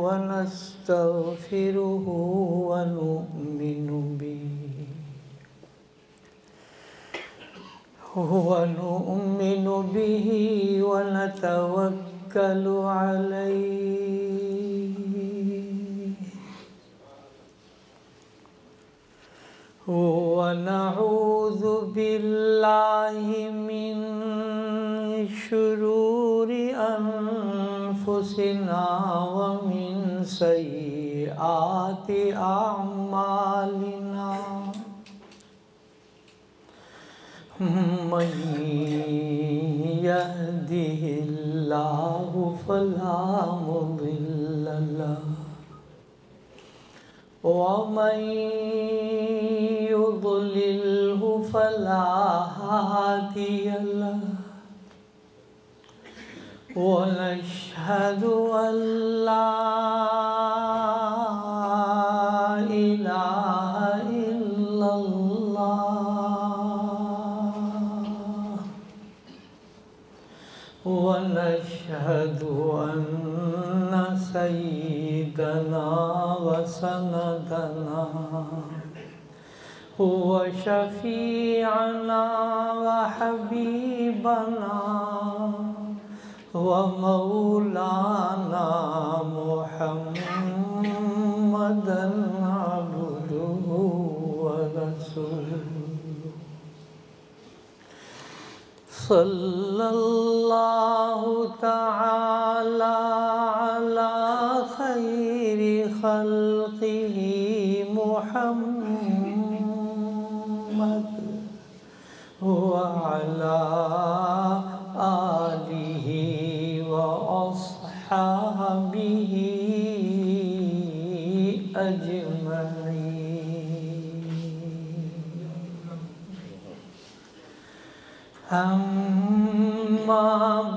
ونستغفره ونؤمن به ونتوكل عليه ونعوذ بالله من شرور أنفسنا ومن سيئات أعمالنا من يهده الله فلا مضل له ومن يضلله فلا هادي له ونشهد أن لا إله إلا الله ونشهد أن سيدنا وسندنا هو شفيعنا وحبيبنا ومولانا محمدا عبده ورسوله صلى الله تعالى على خير خلقه محمد وعلى آله وأصحابه أجمعين أما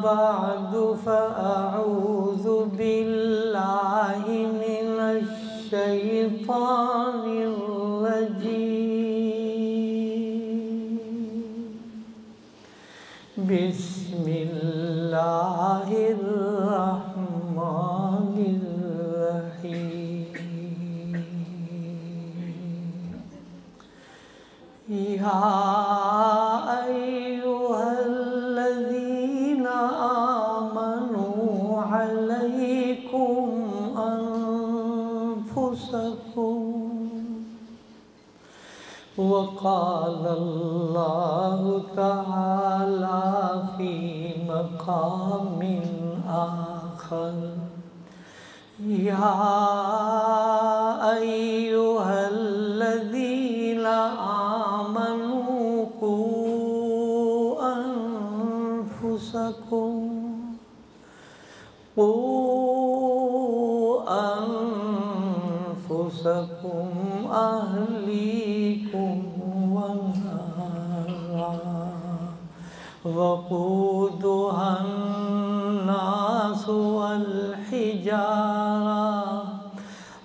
بعد فأعوذ بالله من الشيطان الرجيم بسم الله الرحمن الرحيم يا أيها الذين آمنوا عليكم أنفسكم وقال الله تعالى في مقام آخر يا أيها الذين آمنوا قوا أنفسكم أهليكم ونارا وقودها الناس والحجارة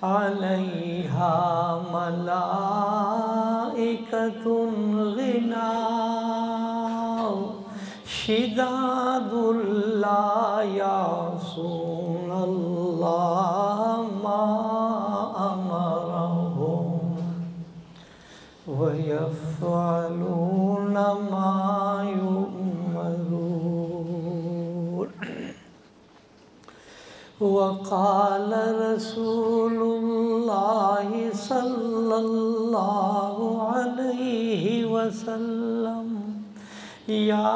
عليها ملائكة غلاظ شداد لا يعصون الله ما أمرهم ويفعلون ما يؤمرون وقال رسول الله صلى الله عليه وسلم يا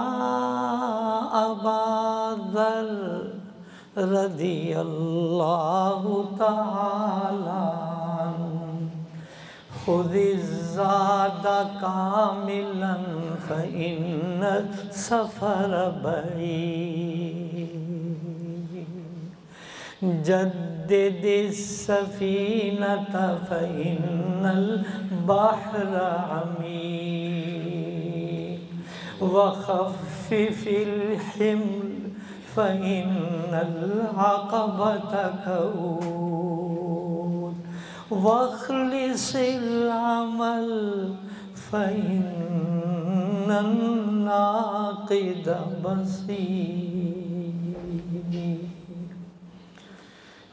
أبا ذر رضي الله تعالى خذ الزاد كاملا فإن السفر بعيد جدد السفينة فإن البحر عميق وخفف الحمل فإن العقبة كؤود واخلص العمل فإن الناقد بصير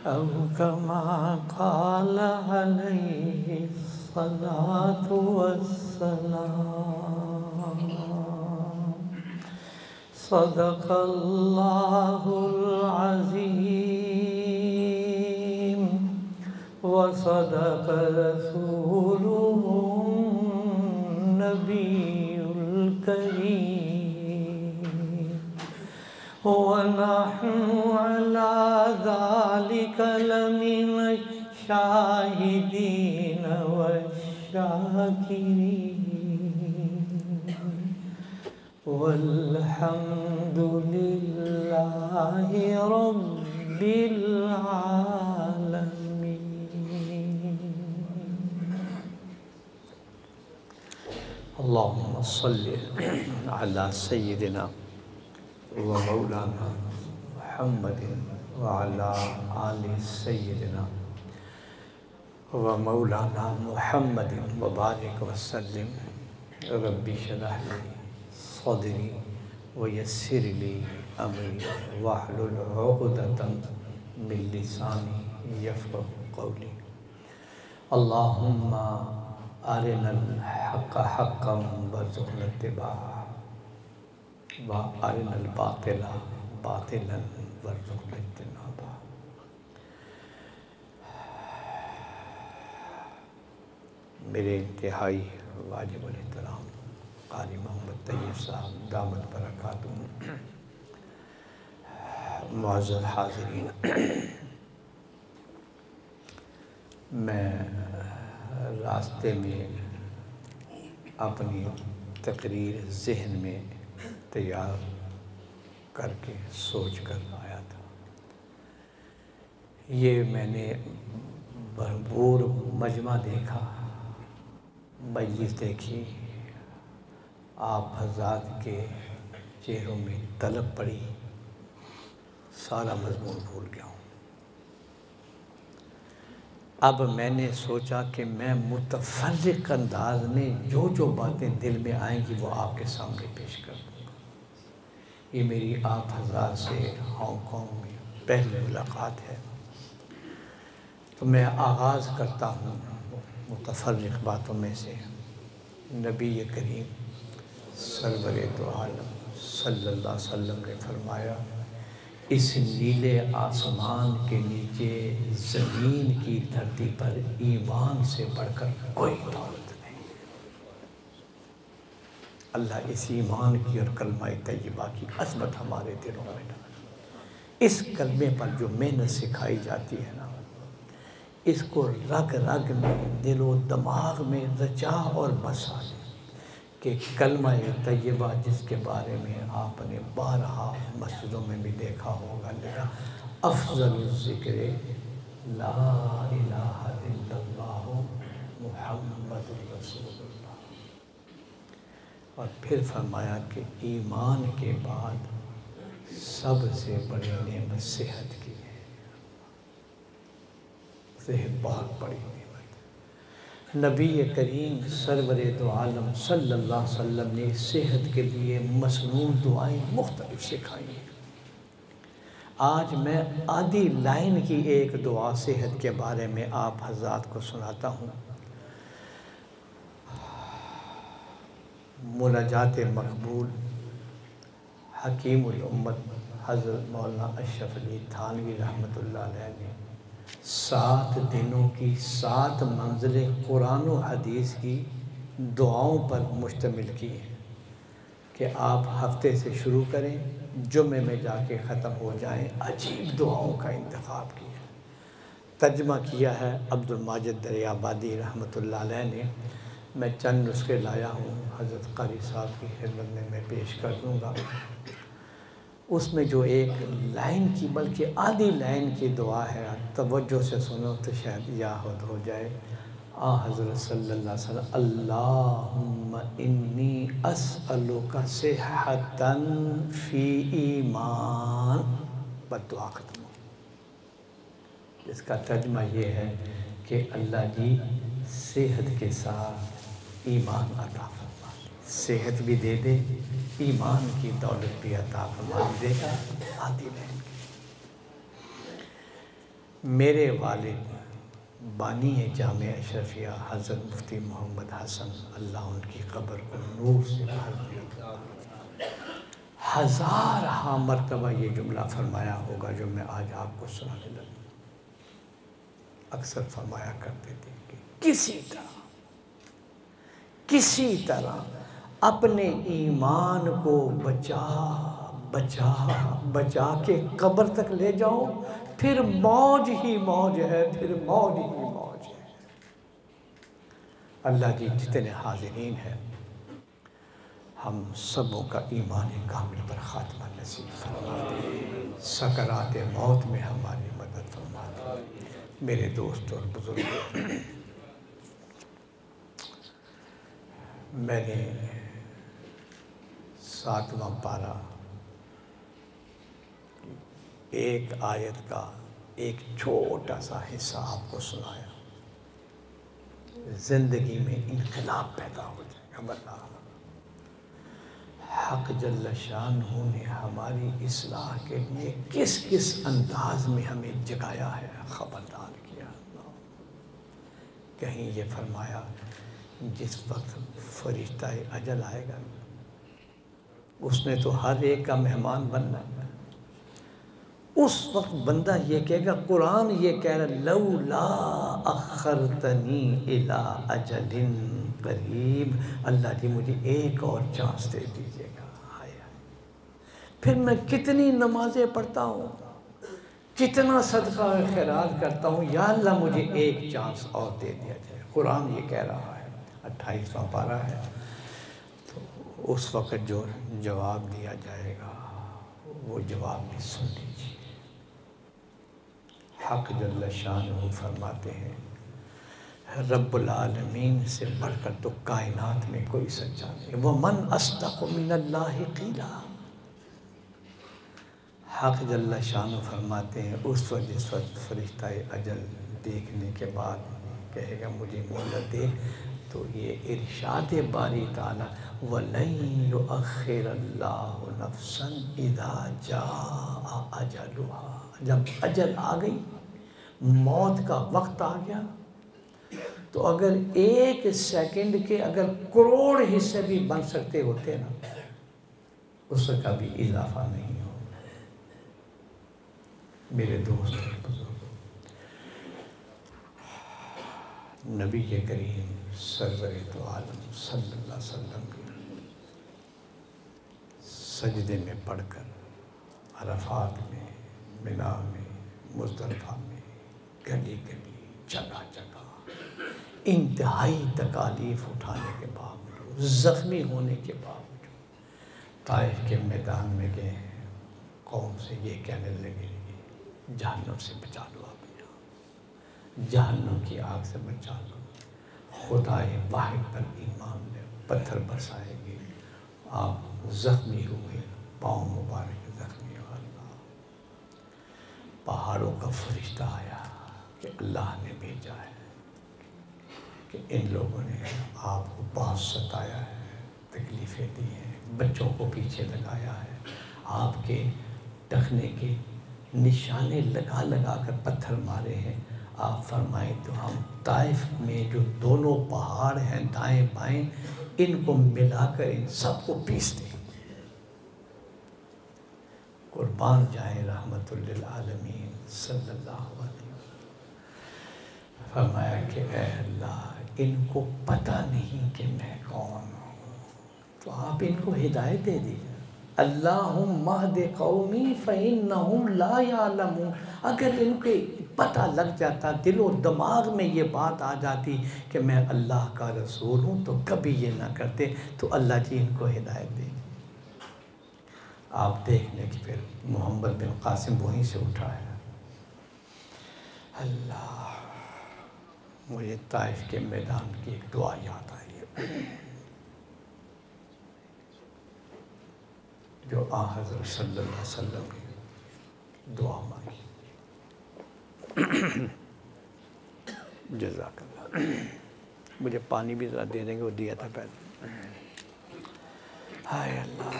أو كما قال عليه الصلاة والسلام. صدق الله العظيم وصدق رسوله النبي الكريم، ونحن على ذلك لمن الشاهدين والشاكرين، والحمد لله رب العالمين. اللهم صل على سيدنا ومولانا محمد وعلى آل سيدنا ومولانا محمد وبارك وسلم. ربي اشرح لي صدري ويسر لي أمري واحلل عقدة من لساني يفقهوا قولي. اللهم أرنا الحق حقا وارزقنا اتباعه، وأرنا الباطل باطلا وارزقنا اجتنابه. میرے انتہائی واجب الاحترام قاری محمد طیب صاحب دامت برکاتہ، معزز حاضرین، میں راستے میں اپنی تقریر ذہن میں تیار کر کے سوچ کر آیا تھا. یہ میں نے بھرپور مجمع دیکھا، مجلس دیکھی، آپ حضرات کے چہروں میں طلب پڑی، سارا مضمون بھول گیا ہوں. اب میں نے سوچا کہ میں متفرق انداز میں جو باتیں دل میں آئیں گی وہ آپ کے سامنے پیش کر دوں گا. یہ میری آپ حضرات سے ہانگ کانگ میں پہلی ملاقات ہے، تو میں آغاز کرتا ہوں متفرق باتوں میں سے. نبی کریم سرور دو عالم صلی اللہ علیہ وسلم نے فرمایا، اس نیلے آسمان کے نیچے زمین کی دھرتی پر ایمان سے بڑھ کر کوئی دولت نہیں. اللہ اس ایمان کی اور کلمہ طیبہ کی عظمت ہمارے دلوں میں ڈالے. اس کلمے پر جو محنت سکھائی جاتی ہے نا، اس کو رگ رگ میں دل و دماغ میں رچا اور بسا لے کہ کلمہ طیبہ جس کے بارے میں آپ نے بارہا مسجدوں میں بھی دیکھا ہوگا لکھا، افضل الذکر لا الہ الا اللہ محمد رسول اللہ. اور پھر فرمایا کہ ایمان کے بعد سب سے بڑی نعمت صحت کی ہے. صحت بہت بڑی نعمت. نبی کریم سرور دو عالم صلی اللہ علیہ وسلم نے صحت کے لیے مسنون دعائیں مختلف سکھائی ہیں. آج میں آدھی لائن کی ایک دعا صحت کے بارے میں آپ حضرات کو سناتا ہوں. مناجات مقبول حکیم الامت حضرت مولانا اشرف علی تھانوی رحمۃ اللہ علیہ نے 7 دنوں کی 7 منزلیں قرآن و حدیث کی دعاؤں پر مشتمل کی ہے کہ آپ ہفتے سے شروع کریں، جمعے میں جا کے ختم ہو جائیں. عجیب دعاؤں کا انتخاب کیا. ترجمہ کیا ہے عبد الماجد دریابادی رحمۃ اللہ علیہ نے. میں چند نسخے لایا ہوں، حضرت قاری صاحب کی خدمت میں پیش کر دوں گا. اس میں جو ایک لائن کی بلکہ آدھی لائن کی دعا ہے، توجہ سے سنو تو شاید یاد ہو جائے. حضرت صلی اللہ علیہ وسلم، اللہم انی اسألک صحتا فی ایمان، بس دعا ختم. اس کا ترجمہ یہ ہے کہ اللہ جی صحت کے ساتھ ایمان عطا فرما، صحت بھی دے دے، ایمان کی دولت بھی عطا فرما دے گا. آدھی لائن کی میرے والد بانی جامعہ اشرفیہ حضرت مفتی محمد حسن، اللہ ان کی قبر کو نور سے بھر دے، ہزارہ مرتبہ یہ جملہ فرمایا ہوگا جو میں آج آپ کو سنانے لگا۔ اکثر فرمایا کرتے تھے کہ کسی طرح اپنے ایمان کو بچا کے قبر تک لے جاؤ، پھر موج ہی موج ہے، پھر موج ہی موج ہے۔ اللہ جی جتنے حاضرین ہیں، ہم سبوں کا ایمان کامل پر خاتمہ نصیب فرما دے، سکرات موت میں ہماری مدد فرما دے۔ میرے دوست اور بزرگ، میں نے 7واں پارہ ایک آیت کا ایک چھوٹا سا حصہ آپ کو سنایا۔ زندگی میں انقلاب پیدا ہو جائے گا، ورنہ حق جل شانہ نے ہماری اصلاح کے لیے کس انداز میں ہمیں جگایا ہے، خبردار کیا۔ کہیں یہ فرمایا جس وقت فرشتہ اجل آئے گا، اس نے تو ہر ایک کا مہمان بننا ہے۔ اس وقت بندہ یہ کہے گا، قرآن یہ کہہ رہا، لولا اخرتنی الی اجل قریب، اللہ جی مجھے ایک اور چانس دے دیجیے گا۔ پھر میں کتنی نمازیں پڑھتا ہوں، کتنا صدقہ و خیرات کرتا ہوں، یا اللہ مجھے ایک چانس اور دے دیا جائے۔ قرآن یہ کہہ رہا ہے، 28واں پارہ ہے۔ تو اس وقت جو جواب دیا جائے گا وہ جواب بھی سن لیجیے۔ حق جل شانہ فرماتے ہیں، رب العالمین سے بڑھ کر تو کائنات میں کوئی سچا نہیں۔ وَمَنْ أَصْدَقُ مِنَ اللَّهِ قِيلًا۔ حق جل شانہ فرماتے ہیں، اس وقت جس وقت فرشتہ اجل دیکھنے کے بعد کہے گا مجھے مہلت دے، تو یہ ارشاد باری تعالیٰ، وَلَن يُؤَخِّرَ اللَّهُ نَفْسًا إِذَا جَاءَ أَجَلُهَا۔ جب اجل آ گئی، موت کا وقت آ گیا، تو اگر ایک سیکنڈ کے اگر کروڑ حصے بھی بن سکتے ہوتے نا، اس سے کبھی اضافہ نہیں ہو۔ میرے دوست اور بزرگوں، نبی کریم سرور دو عالم صلی اللہ علیہ وسلم کے سجدے میں پڑھ کر عرفات میں، منا میں، مزدلفہ میں، گلی گلی، جگہ جگہ انتہائی تکالیف اٹھانے کے باوجود، زخمی ہونے کے باوجود طائف کے میدان میں گئے، قوم سے یہ کہنے لگے، جہنم سے بچا لو اپنے آپ، جہنم کی آگ سے بچا لو، خدائے واحد پر ایمان لے، پتھر برسائے گے، آپ زخمی ہوئے، پاؤں مبارک زخمی ہو۔ اللہ، پہاڑوں کا فرشتہ آیا کہ اللہ نے بھیجا ہے کہ ان لوگوں نے آپ کو بہت ستایا ہے، تکلیفیں دی ہیں، بچوں کو پیچھے لگایا ہے، آپ کے ٹخنے کے نشانے لگا لگا کر پتھر مارے ہیں۔ آپ فرمائیں تو ہم طائف میں جو دونوں پہاڑ ہیں دائیں بائیں، ان کو ملا کر ان سب کو پیس دیں۔ قربان جائیں رحمت للعالمین صلی اللہ علیہ وسلم۔ فرمایا کہ اے اللہ، ان کو پتہ نہیں کہ میں کون ہوں، تو آپ ان کو ہدایت دے دیجیے۔ اللہم اہد قومی فإنہم لا یعلمون۔ اگر ان کے پتہ لگ جاتا، دل و دماغ میں یہ بات آ جاتی کہ میں اللہ کا رسول ہوں، تو کبھی یہ نہ کرتے۔ تو اللہ جی ان کو ہدایت دے۔ آپ دیکھ لیں کہ پھر محمد بن قاسم وہیں سے اٹھا ہے۔ اللہ، مجھے طائف کے میدان کی ایک دعا یاد آئی ہے جو حضرت صلی اللہ علیہ وسلم نے دعا مانگی۔ جزاک اللہ۔ مجھے پانی بھی ذرا دے دیں گے، وہ دیا تھا پہلے۔ ہائے اللہ،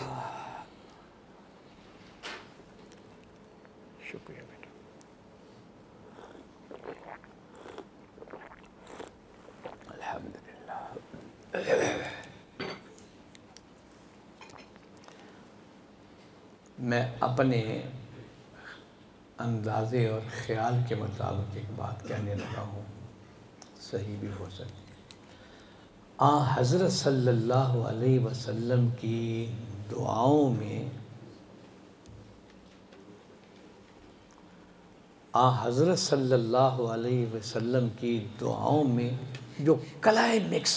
شکریہ بیٹا۔ الحمدللہ۔ میں اپنے اندازے اور خیال کے مطابق ایک بات کہنے لگا ہوں، صحیح بھی ہو سکتی۔ حضرت صلی اللہ علیہ وسلم کی دعاؤں میں حضرت صلی اللہ علیہ وسلم کی دعاؤں میں جو کلائمیکس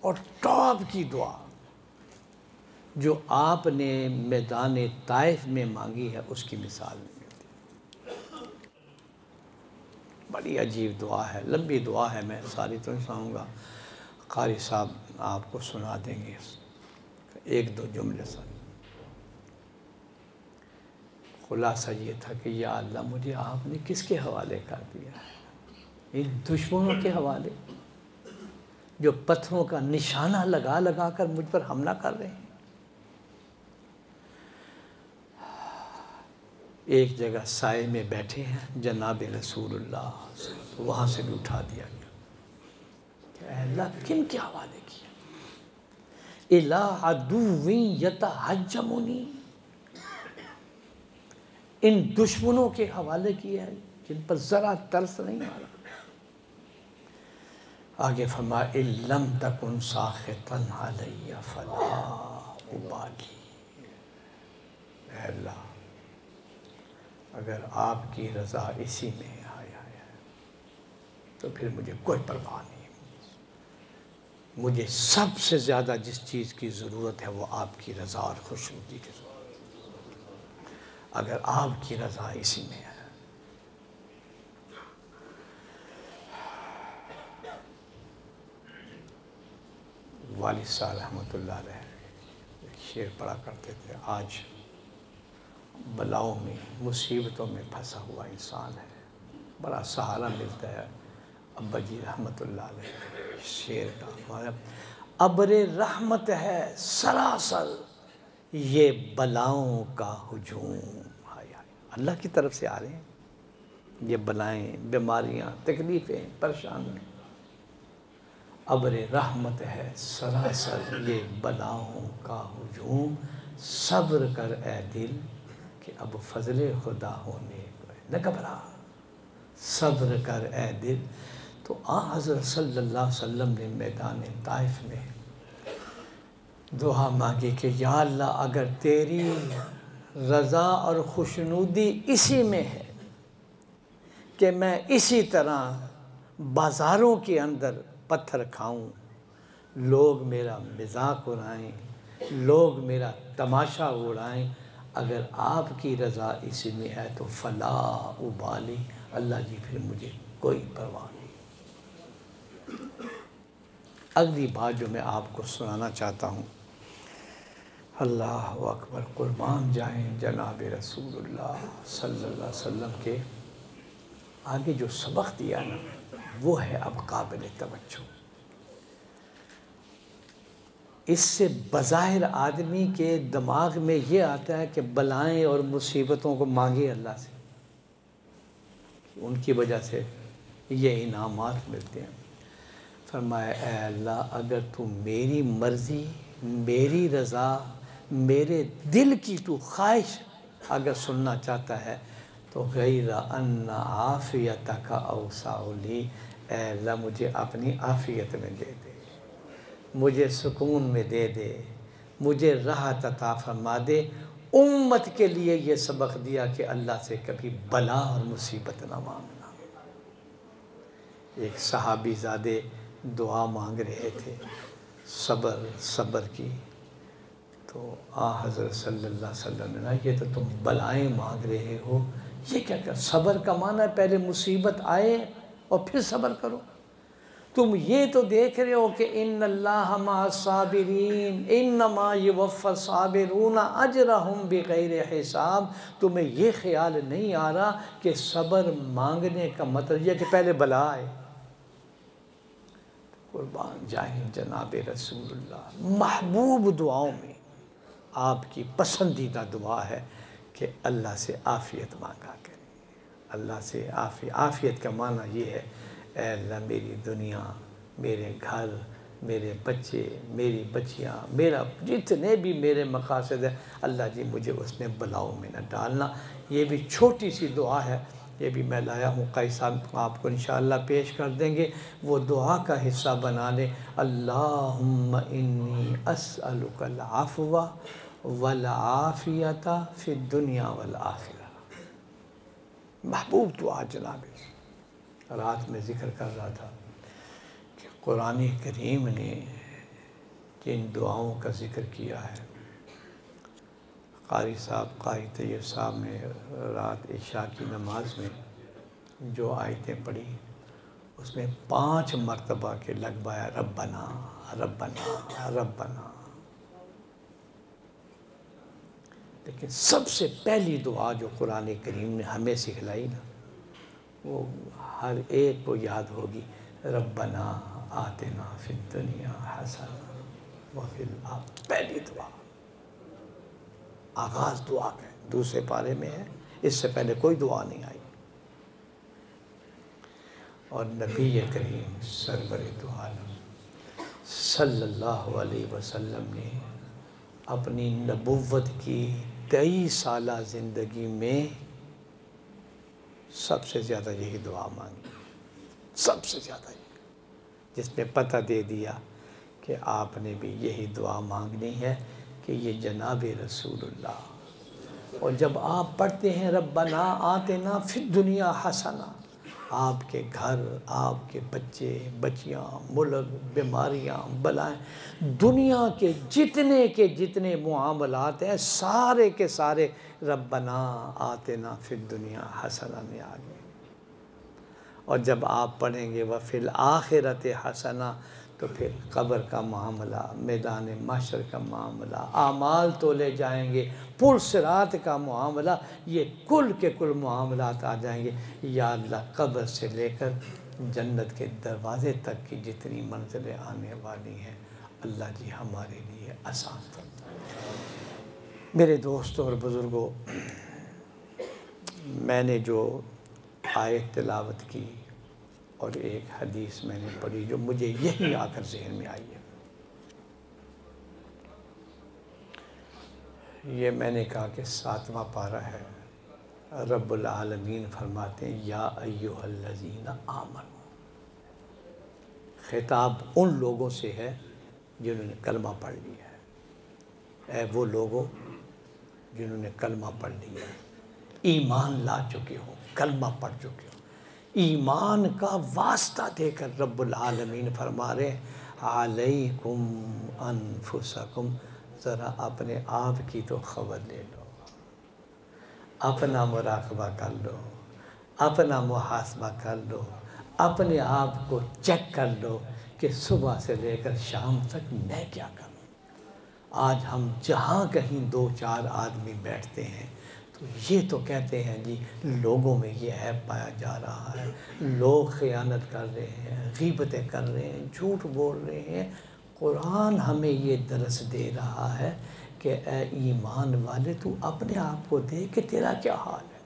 اور ٹاپ کی دعا جو آپ نے میدان طائف میں مانگی ہے، اس کی مثال نہیں ملتی۔ بڑی عجیب دعا ہے، لمبی دعا ہے، میں ساری تو نہیں سناؤں گا، قاری صاحب آپ کو سنا دیں گے ایک دو جملے سے۔ خلاصہ یہ تھا کہ یا اللہ مجھے آپ نے کس کے حوالے کر دیا ہے؟ ان دشمنوں کے حوالے جو پتھروں کا نشانہ لگا لگا کر مجھ پر حملہ کر رہے ہیں۔ ایک جگہ سائے میں بیٹھے ہیں جناب رسول اللہ، وہاں سے بھی اٹھا دیا گیا کہ اے اللہ کن کے حوالے کیا؟ اِلَىٰ عَدُوٍ يَتَحَجَّمُنِي، ان دشمنوں کے حوالے کیا ہے جن پر ذرا ترس نہیں آ رہا۔ آگے فرمایا اِن لَمْ تَكُنْ سَاخِطًا عَلَيَّ فَلَا أُبَالِي، اے اللہ اگر آپ کی رضا اسی میں آیا ہے تو پھر مجھے کوئی پرواہ نہیں۔ مجھے سب سے زیادہ جس چیز کی ضرورت ہے وہ آپ کی رضا اور خوشنودی کی ضرورت۔ اگر آپ کی رضا اسی میں ہے۔ والد صاحب رحمۃ اللہ علیہ ایک شعر پڑھا کرتے تھے، آج بلاؤں میں مصیبتوں میں پھنسا ہوا انسان ہے، بڑا سہارا ملتا ہے ابا جی رحمۃ اللہ علیہ شعر کا، ابر رحمت ہے سراسر یہ بلاؤں کا ہجوم، اللہ کی طرف سے آ رہے ہیں یہ بلائیں، بیماریاں، تکلیفیں، پریشانیاں۔ ابر رحمت ہے سراسر یہ بلاؤں کا ہجوم، صبر کر اے دل کہ اب فضل خدا ہونے کو نہ گھبرا، صبر کر اے دل۔ تو حضرت صلی اللہ علیہ وسلم نے میدان طائف میں دعا مانگی کہ یا اللہ اگر تیری رضا اور خوشنودی اسی میں ہے کہ میں اسی طرح بازاروں کے اندر پتھر کھاؤں، لوگ میرا مذاق اڑائیں، لوگ میرا تماشا اڑائیں، اگر آپ کی رضا اسی میں ہے تو فلا ابالی، اللہ جی پھر مجھے کوئی پرواہ نہیں۔ اگلی بات جو میں آپ کو سنانا چاہتا ہوں، اللہ اکبر، قربان جائیں جناب رسول اللہ صلی اللہ علیہ وسلم کے آگے جو سبق دیا نا وہ ہے اب قابل توجہ۔ اس سے بظاہر آدمی کے دماغ میں یہ آتا ہے کہ بلائیں اور مصیبتوں کو مانگے اللہ سے، ان کی وجہ سے یہ انعامات ملتے ہیں۔ فرمایا اے اللہ اگر تو میری مرضی، میری رضا، میرے دل کی تو خواہش اگر سننا چاہتا ہے تو غیر ان عافیتک اوسع لی، اے اللہ مجھے اپنی عافیت میں دے دے، مجھے سکون میں دے دے، مجھے راحت عطا فرما دے۔ امت کے لیے یہ سبق دیا کہ اللہ سے کبھی بلا اور مصیبت نہ مانگنا۔ ایک صحابی زادے دعا مانگ رہے تھے صبر کی، تو حضرت صلی اللہ علیہ وسلم نے یہ تو تم بلائیں مانگ رہے ہو، یہ کیا کہ صبر کا معنی ہے پہلے مصیبت آئے اور پھر صبر کرو۔ تم یہ تو دیکھ رہے ہو کہ ان اللہ مع الصابرین انما یوفی الصابرون اجرہم بغیر حساب، تمہیں یہ خیال نہیں آ رہا کہ صبر مانگنے کا مطلب یہ کہ پہلے بلا آئے۔ قربان جائیں جناب رسول اللہ، محبوب دعاؤں میں آپ کی پسندیدہ دعا ہے کہ اللہ سے عافیت مانگا کریں، اللہ سے عافیت کا معنی یہ ہے اے اللہ میری دنیا، میرے گھر، میرے بچے، میری بچیاں، میرا جتنے بھی میرے مقاصد ہیں اللہ جی مجھے اس میں بلاؤ میں نہ ڈالنا۔ یہ بھی چھوٹی سی دعا ہے، یہ بھی میں لایا ہوں، قاری صاحب آپ کو انشاءاللہ پیش کر دیں گے، وہ دعا کا حصہ بنا لیں۔ اللہم انی اسألک العفو والعافیت فی الدنیا والآخرہ۔ محبوب دعا جناب۔ رات میں ذکر کر رہا تھا کہ قرآن کریم نے جن دعاؤں کا ذکر کیا ہے، قاری طیب صاحب نے رات عشاء کی نماز میں جو آیتیں پڑھی اس میں 5 مرتبہ کے لگوایا ربنا ربنا ربنا۔ لیکن سب سے پہلی دعا جو قرآن کریم نے ہمیں سکھلائی نا، وہ ہر ایک کو یاد ہوگی، ربنا آتنا فی الدنیا حسنہ وفی الآخرہ۔ پہلی دعا، آغاز دعا کا دوسرے پارے میں ہے، اس سے پہلے کوئی دعا نہیں آئی۔ اور نبی کریم سرور دو عالم صلی اللہ علیہ وسلم نے اپنی نبوت کی 23 سالہ زندگی میں سب سے زیادہ یہی دعا مانگی، سب سے زیادہ یہ، جس میں پتہ دے دیا کہ آپ نے بھی یہی دعا مانگنی ہے کہ یہ جناب رسول اللہ۔ اور جب آپ پڑھتے ہیں ربنا آتنا فی الدنیا حسنہ، آپ کے گھر، آپ کے بچے بچیاں، ملک، بیماریاں، بلائیں، دنیا کے جتنے معاملات ہیں سارے کے سارے ربنا آتنا فی الدنیا حسنہ میں آ گئے۔ اور جب آپ پڑھیں گے وفی الآخرۃ حسنہ، تو پھر قبر کا معاملہ، میدان محشر کا معاملہ، اعمال تولے جائیں گے، پل صراط کا معاملہ، یہ کل کے کل معاملات آ جائیں گے۔ یا اللہ قبر سے لے کر جنت کے دروازے تک کی جتنی منزلیں آنے والی ہیں اللہ جی ہمارے لیے آسان فرمائے۔ میرے دوستوں اور بزرگوں، میں نے جو آیت تلاوت کی اور ایک حدیث میں نے پڑھی جو مجھے یہی آ کر ذہن میں آئی ہے، یہ میں نے کہا کہ 7واں پارہ ہے۔ رب العالمین فرماتے ہیں یا ایھا الذین آمنوا، خطاب ان لوگوں سے ہے جنہوں نے کلمہ پڑھ لیا ہے۔ اے وہ لوگوں جنہوں نے کلمہ پڑھ لیا ہے، ایمان لا چکے ہو، کلمہ پڑھ چکے ہو، ایمان کا واسطہ دے کر رب العالمین فرما رہے ہیں علیکم انفسکم، ذرا اپنے آپ کی تو خبر لے لو، اپنا مراقبہ کر لو، اپنا محاسبہ کر لو، اپنے آپ کو چیک کر لو کہ صبح سے لے کر شام تک میں کیا کروں۔ آج ہم جہاں کہیں 2-4 آدمی بیٹھتے ہیں تو یہ تو کہتے ہیں جی لوگوں میں یہ عیب پایا جا رہا ہے، لوگ خیانت کر رہے ہیں، غیبتیں کر رہے ہیں، جھوٹ بول رہے ہیں۔ قرآن ہمیں یہ درس دے رہا ہے کہ اے ایمان والے تو اپنے آپ کو دیکھ کہ تیرا کیا حال ہے،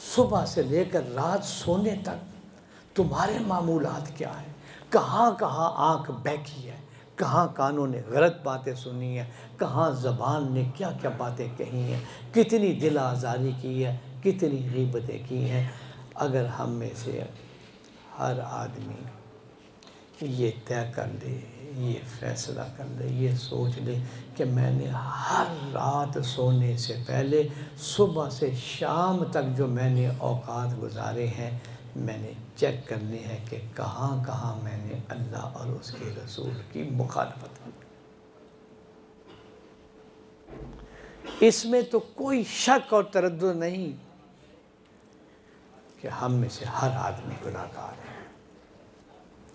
صبح سے لے کر رات سونے تک تمہارے معمولات کیا ہیں، کہاں کہاں آنکھ بہکی ہے، کہاں کانوں نے غلط باتیں سنی ہیں، کہاں زبان نے کیا کیا باتیں کہی ہیں، کتنی دل آزاری کی ہے، کتنی غیبتیں کی ہیں۔ اگر ہم میں سے ہر آدمی یہ طے کر لے، یہ فیصلہ کر لے، یہ سوچ لے کہ میں نے ہر رات سونے سے پہلے صبح سے شام تک جو میں نے اوقات گزارے ہیں میں نے چیک کرنے ہیں کہ کہاں کہاں میں نے اللہ اور اس کے رسول کی مخالفت کی۔ اس میں تو کوئی شک اور تردد نہیں کہ ہم میں سے ہر آدمی گناہگار ہے،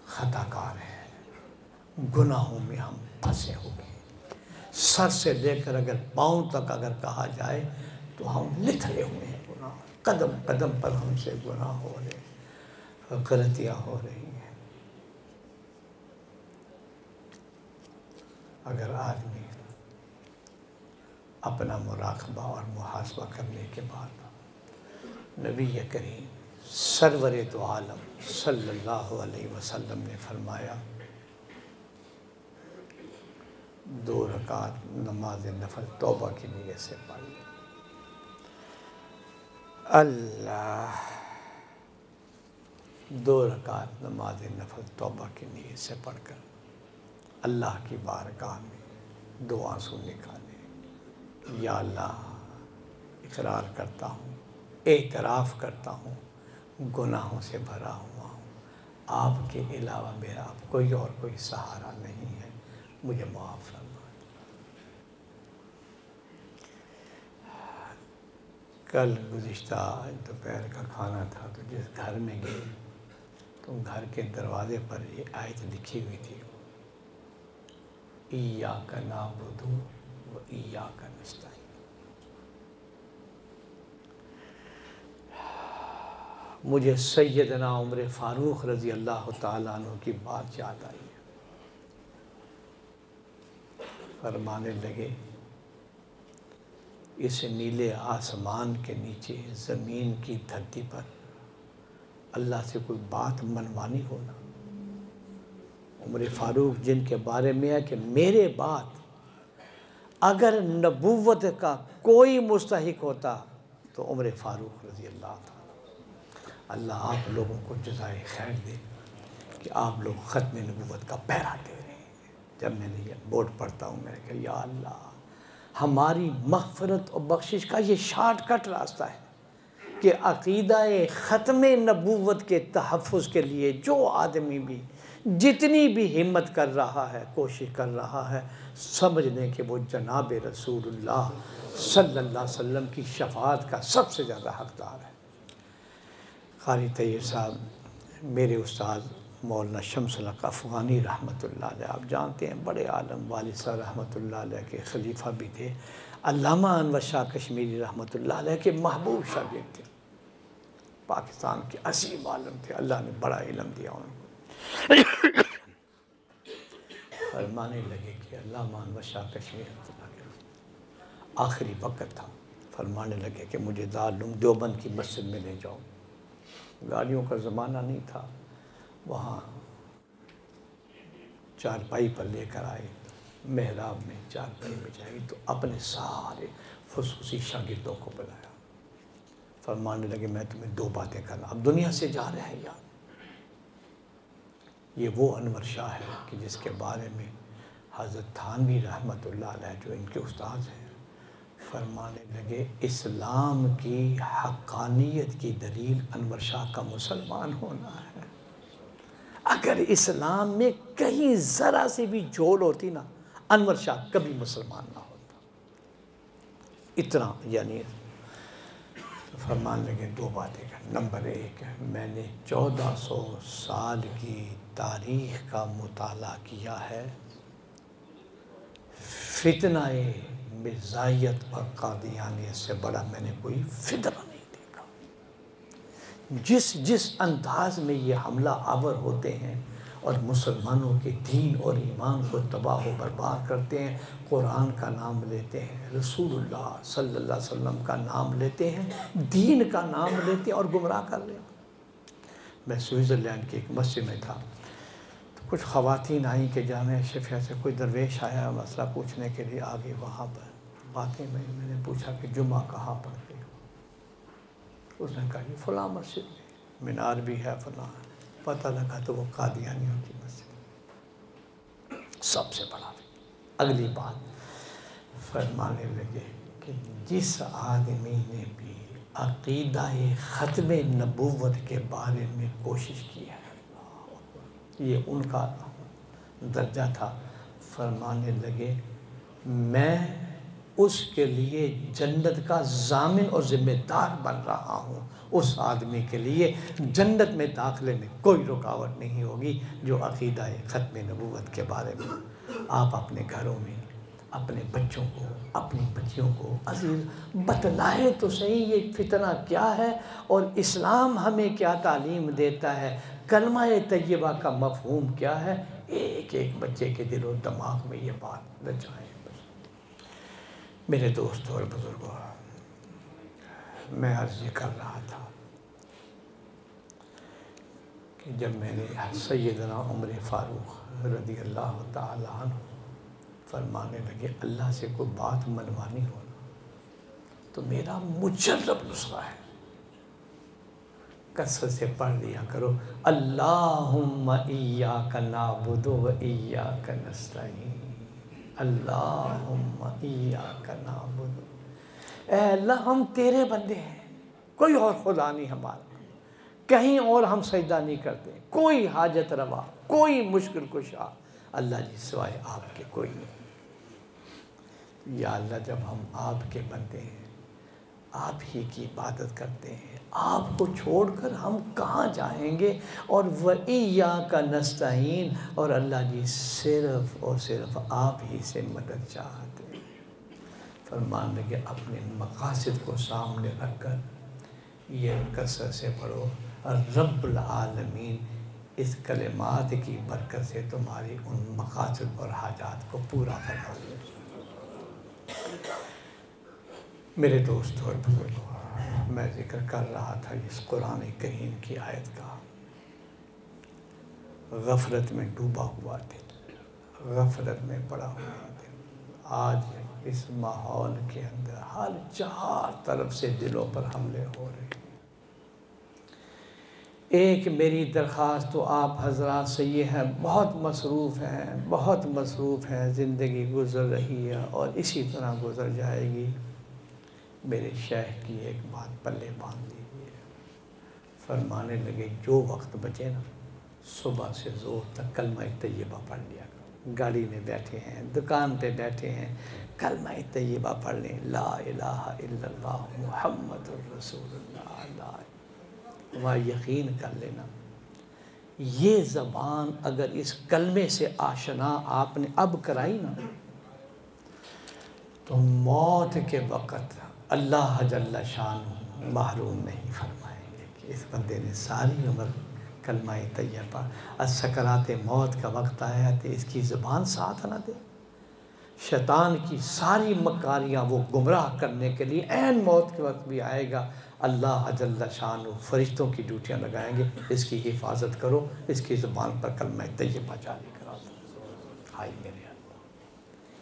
خطا کار ہے، گناہوں میں ہم پھنسے ہوئے ہیں، سر سے لے کر اگر پاؤں تک اگر کہا جائے تو ہم لتھڑے ہوئے ہیں گناہ، قدم قدم پر ہم سے گناہ ہو رہے ہیں، غلطیاں ہو رہی ہیں۔ اگر آدمی اپنا مراقبہ اور محاسبہ کرنے کے بعد نبی کریم سرور دو عالم صلی اللہ علیہ وسلم نے فرمایا 2 رکعت نماز نفل توبہ کی نیت سے پڑھ لیں۔ اللہ 2 رکعت نماز نفل توبہ کی نیت سے پڑھ کر اللہ کی بارگاہ میں 2 آنسو نکالے۔ یا اللہ اقرار کرتا ہوں، اعتراف کرتا ہوں گناہوں سے بھرا ہوا ہوں، آپ کے علاوہ میرا اب کوئی اور کوئی سہارا نہیں ہے، مجھے معاف فرما۔ کل گزشتہ دوپہر کا کھانا تھا تو جس گھر میں گئے تو گھر کے دروازے پر یہ آیت لکھی ہوئی تھی، ایاک نعبد و ایاک نستعین۔ مجھے سیدنا عمر فاروق رضی اللہ تعالیٰ عنہ کی بات یاد آئی۔ فرمانے لگے اس نیلے آسمان کے نیچے زمین کی دھرتی پر اللہ سے کوئی بات منوانی ہونا، عمر فاروق جن کے بارے میں ہے کہ میرے بعد اگر نبوت کا کوئی مستحق ہوتا تو عمر فاروق رضی اللہ تعالیٰ۔ اللہ آپ لوگوں کو جزائے خیر دے کہ آپ لوگ ختم نبوت کا پہرا دے رہے ہیں۔ جب میں نے یہ بورڈ پڑھتا ہوں میں نے کہا یا اللہ ہماری مغفرت اور بخشش کا یہ شارٹ کٹ راستہ ہے کہ عقیدہ ختم نبوت کے تحفظ کے لیے جو آدمی بھی جتنی بھی ہمت کر رہا ہے، کوشش کر رہا ہے، سمجھ لیں کہ وہ جناب رسول اللہ صلی اللہ علیہ وسلم کی شفاعت کا سب سے زیادہ حقدار ہے۔ قاری طیب صاحب میرے استاد مولانا شمس الحق افغانی رحمۃ اللہ علیہ، آپ جانتے ہیں بڑے عالم، والد صاحب رحمۃ اللہ علیہ کے خلیفہ بھی تھے، علامہ انور شاہ کشمیری رحمۃ اللہ علیہ کے محبوب شاگرد تھے، پاکستان کے عظیم عالم تھے، اللہ نے بڑا علم دیا ان کو۔ فرمانے لگے کہ علامہ انور شاہ کشمیری رحمۃ اللہ علیہ آخری وقت تھا، فرمانے لگے کہ مجھے دارالعلوم دیوبند کی مسجد میں لے جاؤ۔ گاڑیوں کا زمانہ نہیں تھا، وہاں چارپائی پر لے کر آئے، محراب میں چارپائی بچائی تو اپنے سارے خصوصی شاگردوں کو بلایا۔ فرمانے لگے میں تمہیں 2 باتیں کرنا، اب دنیا سے جا رہے ہیں یار۔ یہ وہ انور شاہ ہے کہ جس کے بارے میں حضرت تھانوی رحمۃ اللہ علیہ جو ان کے استاد ہیں، فرمانے لگے اسلام کی حقانیت کی دلیل انور شاہ کا مسلمان ہونا ہے۔ اگر اسلام میں کہیں ذرا سی بھی جھول ہوتی نا، انور شاہ کبھی مسلمان نہ ہوتا۔ اتنا یعنی فرمان لگے 2 باتیں کر۔ نمبر 1 میں نے 1400 سال کی تاریخ کا مطالعہ کیا ہے، فتنہ مرزائیت اور قادیانیت سے بڑا میں نے کوئی فتنہ نہیں دیکھا۔ جس انداز میں یہ حملہ آور ہوتے ہیں اور مسلمانوں کے دین اور ایمان کو تباہ و برباد کرتے ہیں، قرآن کا نام لیتے ہیں، رسول اللہ صلی اللہ علیہ وسلم کا نام لیتے ہیں، دین کا نام لیتے ہیں اور گمراہ کر رہے ہیں۔ میں سوئٹزرلینڈ کی ایک مسجد میں تھا، کچھ خواتین آئیں کہ جامعہ شفیہ سے کوئی درویش آیا مسئلہ پوچھنے کے لیے آگے، وہاں پر باتیں میں نے پوچھا کہ جمعہ کہاں پڑھتے ہو؟ اس نے کہا یہ فلاں مسجد میں، مینار بھی ہے فلاں، پتہ لگا تو وہ قادیانیوں کی مسجد سب سے بڑا۔ اگلی بات فرمانے لگے کہ جس آدمی نے بھی عقیدہ ختم نبوت کے بارے میں کوشش کی ہے، یہ ان کا درجہ تھا، فرمانے لگے میں اس کے لیے جنت کا ضامن اور ذمہ دار بن رہا ہوں، اس آدمی کے لیے جنت میں داخلے میں کوئی رکاوٹ نہیں ہوگی جو عقیدہ ختم نبوت کے بارے میں آپ اپنے گھروں میں اپنے بچوں کو، اپنی بچیوں کو عزیز بتلائے تو صحیح یہ فتنہ کیا ہے اور اسلام ہمیں کیا تعلیم دیتا ہے، کلمہ طیبہ کا مفہوم کیا ہے، ایک ایک بچے کے دل و دماغ میں یہ بات لگ جائے۔ میرے دوستوں اور بزرگوں، میں عرض کر رہا تھا کہ جب میں نے سیدنا عمر فاروق رضی اللہ تعالیٰ عنہ فرمانے لگے اللہ سے کوئی بات منوانی ہو تو میرا مجرب نسخہ ہے، کثرت سے پڑھ لیا کرو اللہم ایاک نعبد و ایاک نستعین، اللہم ایاک نعبد، اے اللہ ہم تیرے بندے ہیں، کوئی اور خدا نہیں ہمارا، کہیں اور ہم سجدہ نہیں کرتے، کوئی حاجت روا، کوئی مشکل کشا اللہ جی سوائے آپ کے کوئی نہیں۔ یا اللہ جب ہم آپ کے بندے ہیں، آپ ہی کی عبادت کرتے ہیں، آپ کو چھوڑ کر ہم کہاں جائیں گے، اور وَإِيَّاكَ نَسْتَعِينُ، اور اللہ جی صرف اور صرف آپ ہی سے مدد چاہتے ہیں۔ فرمان لگے اپنے مقاصد کو سامنے رکھ کر یہ کثرت سے پڑھو، رب العالمین اس کلمات کی برکت سے تمہاری ان مقاصد اور حاجات کو پورا فرما دے۔ میرے دوست اور بزرگوں، میں ذکر کر رہا تھا اس قرآن کریم کی آیت کا، غفلت میں ڈوبا ہوا دل، غفلت میں پڑا ہوا دل، آج اس ماحول کے اندر ہر چار طرف سے دلوں پر حملے ہو رہے ہیں۔ ایک میری درخواست تو آپ حضرات سے یہ ہے، بہت مصروف ہیں، زندگی گزر رہی ہے اور اسی طرح گزر جائے گی، میرے شیخ کی ایک بات پلے باندھ لیجیے، فرمانے لگے جو وقت بچے نا صبح سے زور تک کلمہ طیبہ پڑھ لیا کرو، گاڑی میں بیٹھے ہیں، دکان پہ بیٹھے ہیں، کلمہ طیبہ پڑھ لیں، لا الہ الا اللہ محمد الرسول اللہ، لا وہاں یقین کر لینا یہ زبان اگر اس کلمے سے آشنا آپ نے اب کرائی نا تو موت کے وقت اللہ جل شانہ محروم نہیں فرمائیں گے کہ اس بندے نے ساری عمر کلمہ طیبہ، سکرات موت کا وقت آیا تو اس کی زبان ساتھ نہ دے، شیطان کی ساری مکاریاں وہ گمراہ کرنے کے لیے عین موت کے وقت بھی آئے گا، اللہ جل شانہ فرشتوں کی ڈیوٹیاں لگائیں گے، اس کی حفاظت کرو، اس کی زبان پر کلمہ طیبہ جاری کرا دو۔ ہائے میرے اللہ،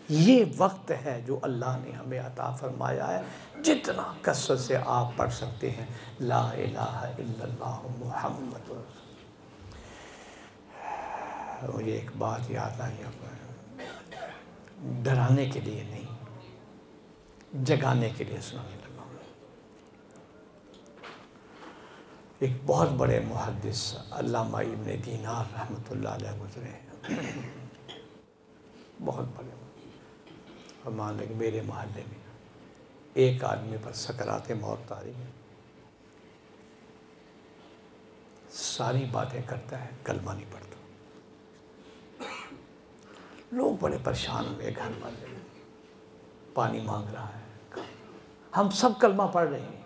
یہ وقت ہے جو اللہ نے ہمیں عطا فرمایا ہے، جتنا کثرت سے آپ پڑھ سکتے ہیں لا الہ الا اللہ محمد رسول۔ مجھے ایک بات یاد آئی، ڈرانے کے لیے نہیں، جگانے کے لیے سنانے لگا۔ ایک بہت بڑے محدث علامہ ابن دینار رحمۃ اللہ علیہ گزرے ہیں، بہت بڑے، اور مان لیں کہ میرے محلے میں ایک آدمی پر سکرات موت آ رہی ہے، ساری باتیں کرتا ہے، کلمہ نہیں پڑھتا، لوگ بڑے پریشان ہوئے، گھر والے پانی مانگ رہا ہے، ہم سب کلمہ پڑھ رہے ہیں،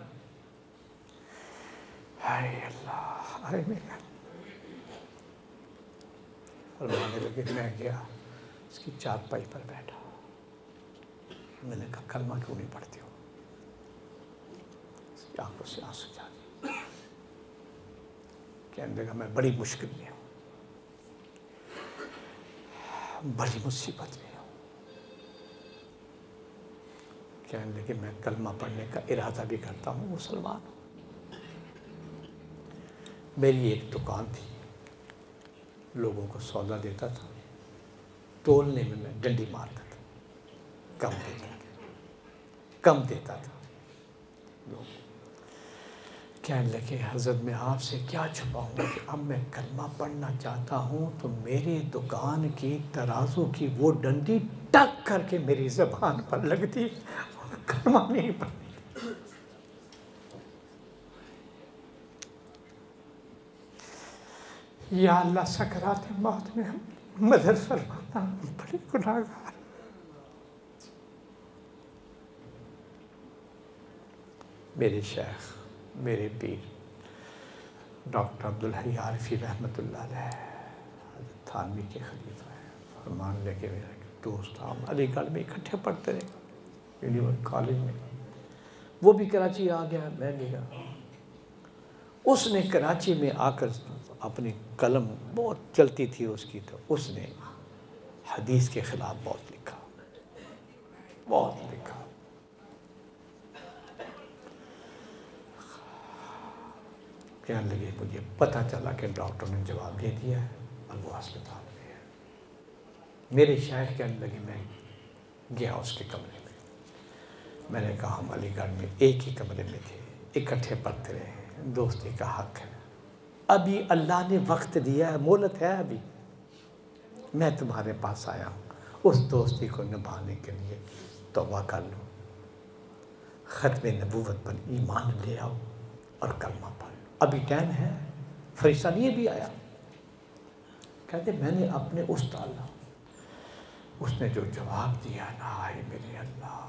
ہائے اللہ، ہائے میرا، فرمانے لگے، میں گیا اس کی چارپائی پر بیٹھا، میں نے کہا کلمہ کیوں نہیں پڑھتے ہو؟ اس کی آنکھوں سے آنسو جاری، کہنے لگا میں بڑی مشکل میں ہوں، بڑی مصیبت میں ہوں، کہنے لگے میں کلمہ پڑھنے کا ارادہ بھی کرتا ہوں، مسلمان ہوں، میری ایک دکان تھی، لوگوں کو سودا دیتا تھا، تولنے میں ڈنڈی مارتا تھا، کم دیتا تھا، لوگ کہنے لگے حضرت میں آپ سے کیا چھپاؤں کہ اب میں کلمہ پڑھنا چاہتا ہوں تو میری دکان کی ترازو کی وہ ڈنڈی ٹک کر کے میری زبان پر لگتی، کلمہ نہیں پڑھتی۔ یا اللہ سکرات موت میں ہم مدد فرمانا، بڑی گناہگار۔ میرے شیخ، میرے پیر ڈاکٹر عبدالحی عارفی رحمۃ اللہ علیہ حضرت تھانوی کے خلیفہ ہیں، فرمان لے کے میرا دوست، ہم علی گڑھ میں اکٹھے پڑھتے رہے یونیورسٹی کالج میں، وہ بھی کراچی آ گیا، میں گیا۔ اس نے کراچی میں آ کر اپنی قلم بہت چلتی تھی اس کی، تو اس نے حدیث کے خلاف بہت لکھا، بہت لکھا۔ کہنے لگے مجھے پتہ چلا کہ ڈاکٹر نے جواب دے دیا ہے اور وہ ہسپتال میں ہے۔ میرے شیخ کہنے لگے، میں گیا اس کے کمرے میں، میں نے کہا ہم علی گڑھ میں ایک ہی کمرے میں تھے، اکٹھے پڑھتے رہے، دوستی کا حق ہے، ابھی اللہ نے وقت دیا ہے، مہلت ہے، ابھی میں تمہارے پاس آیا ہوں، اس دوستی کو نبھانے کے لیے توبہ کر لو، ختم نبوت پر ایمان لے آؤ اور کلمہ پڑھ لو، ابھی ٹائم ہے، فرشتہ نہیں بھی آیا۔ کہتے میں نے اپنے استاد، اس نے جو جواب دیا نا، ہائے میرے اللہ،